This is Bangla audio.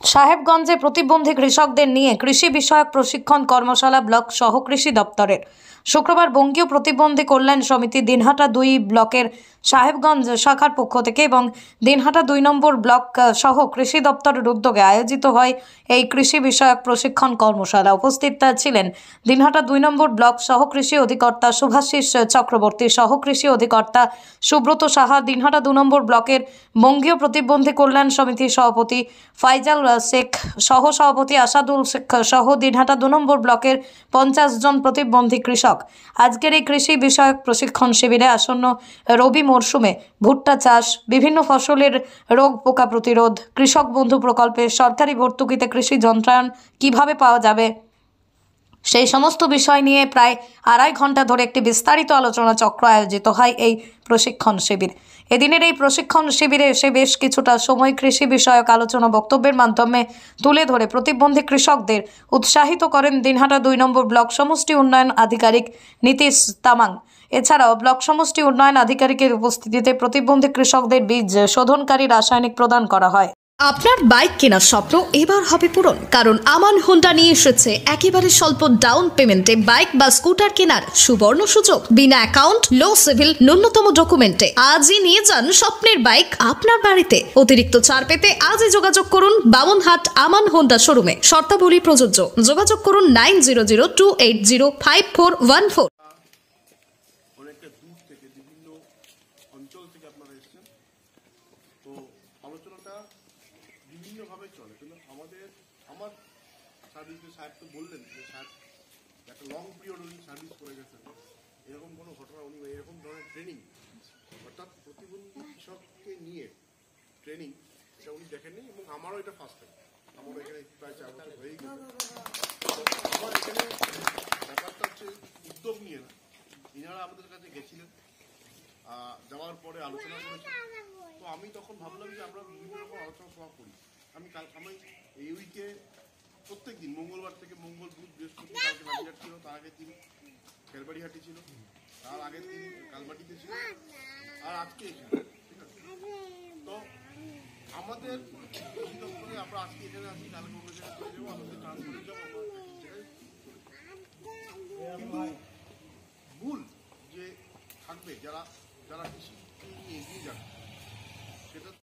সাহেবগঞ্জে প্রতিবন্ধী কৃষকদের নিয়ে কৃষি বিষয়ক প্রশিক্ষণ কর্মশালা ব্লক সহ কৃষি দপ্তরের। শুক্রবার বঙ্গীয় প্রতিবন্ধী কল্যাণ সমিতি দিনহাটা 2 ব্লকের সাহেবগঞ্জ শাখার পক্ষ থেকে এবং দিনহাটা 2 নম্বর ব্লক সহ কৃষি দপ্তরের উদ্যোগে আয়োজিত হয় এই কৃষি বিষয়ক প্রশিক্ষণ কর্মশালা। উপস্থিত ছিলেন দিনহাটা 2 নম্বর ব্লক সহ কৃষি অধিকর্তা শুভাশিস চক্রবর্তী, সহ কৃষি অধিকর্তা সুব্রত সাহা, দিনহাটা 2 নম্বর ব্লকের বঙ্গীয় প্রতিবন্ধী কল্যাণ সমিতির সভাপতি ফাইজাল শেখ, সহ সভাপতি আসাদুল শেখ সহ দিনহাটা 2 নম্বর ব্লকের 50 জন প্রতিবন্ধী কৃষক। আজকের এই কৃষি বিষয়ক প্রশিক্ষণ শিবিরে আসন্ন রবি মরশুমে ভুট্টা চাষ, বিভিন্ন ফসলের রোগ পোকা প্রতিরোধ, কৃষক বন্ধু প্রকল্পে সরকারি ভর্তুকিতে কৃষি যন্ত্রায়ন কিভাবে পাওয়া যাবে, সেই সমস্ত বিষয় নিয়ে প্রায় 2.5 ঘন্টা ধরে একটি বিস্তারিত আলোচনা চক্র আয়োজিত হয় এই প্রশিক্ষণ শিবির। এদিনের এই প্রশিক্ষণ শিবিরে এসে বেশ কিছুটা সময় কৃষি বিষয়ক আলোচনা বক্তব্যের মাধ্যমে তুলে ধরে প্রতিবন্ধী কৃষকদের উৎসাহিত করেন দিনহাটা 2 নম্বর ব্লক সমষ্টি উন্নয়ন আধিকারিক নীতিশ তামাং। এছাড়াও ব্লক সমষ্টি উন্নয়ন আধিকারিকের উপস্থিতিতে প্রতিবন্ধী কৃষকদের বীজ শোধনকারী রাসায়নিক প্রদান করা হয়। আপনার বাইক কেনার স্বপ্ন এবার হবে পূরণ, কারণ আমান হোন্ডা নিয়ে এসেছে একেবারে স্বল্প ডাউন পেমেন্টে বাইক বা স্কুটার কেনার সুবর্ণ সুযোগ। বিনা অ্যাকাউন্ট, লো সিভিল, ন্যূনতম ডকুমেন্টে আজই নিয়ে যান স্বপ্নের বাইক আপনার বাড়িতে। অতিরিক্ত ছাড় পেতে আজই যোগাযোগ করুন বামনহাট আমান হোন্ডা শোরুমে। শর্তাবলী প্রযোজ্য। যোগাযোগ করুন 9002805414। তো আলোচনাটা বিভিন্নভাবে চলে, কিন্তু আমার সার্ভিসে সাহেব তো বললেন যে সাহেব একটা লং পিরিয়ড উনি সার্ভিস করে গেছেন, এরকম কোনো ঘটনা উনি এরকম ধরনের ট্রেনিং, অর্থাৎ প্রতিবন্ধী কৃষককে নিয়ে ট্রেনিং, এটা উনি দেখেননি। এবং আমারও এটা ফার্স্ট টাইম, আমারও এখানে প্রায় 4 বছর হয়েই গেছে। আমার এখানে ব্যাপারটা হচ্ছে উদ্যোগ নিয়ে না, ইনারা আমাদের কাছে গেছিলেন, যাওয়ার পরে আলোচনা করেছেন। তো আমি তখন ভাবলাম যে আমরা বিভিন্ন রকম আলোচনা সভা করি। আমি এই উইকে প্রত্যেক দিন মঙ্গলবার থেকে মঙ্গল, বুধ, বৃহস্পতি, কালকে নাজিরহাট ছিল, তার আগের দিন খেলবাড়িহাটি ছিল, তার আগের দিন কালবাটিতে ছিল, আর আজকে এখানে। ঠিক আছে, তো আমাদের আমরা আজকে এখানে আছি, কালকে অন্য জায়গায় চলে যাবো, আমাদের ট্রান্সফারে যাবো, মূল যে থাকবে যারা কৃষি